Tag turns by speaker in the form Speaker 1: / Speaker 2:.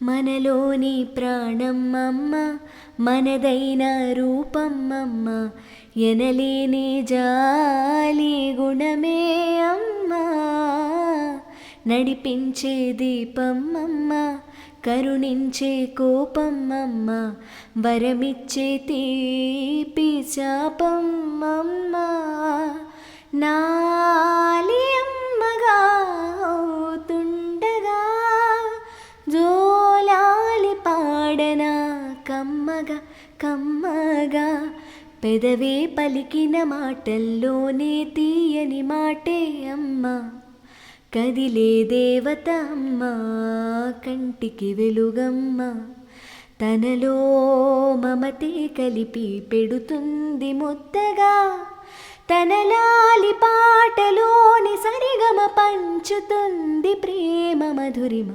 Speaker 1: మనలోని ప్రాణం అమ్మ, మనదైన రూపం అమ్మ, ఎనలేని జాలి గుణమే అమ్మ, నడిపించే దీపం అమ్మ, కరుణించే కోపం అమ్మ, వరమిచ్చే తీపి శాపం అమ్మ, నాలి అమ్మగా అవుతుండగా జోలాలి పాడనా కమ్మగా కమ్మగా, పెదవే పలికిన మాటల్లోనే తీయని మాటే అమ్మ, కదిలే దేవత అమ్మ, కంటికి వెలుగమ్మ, తనలో మమతే కలిపి పెడుతుంది ముద్దగా, తన లాలి పాటలోని సరిగమ పంచుతుంది ప్రేమ మధురిమ.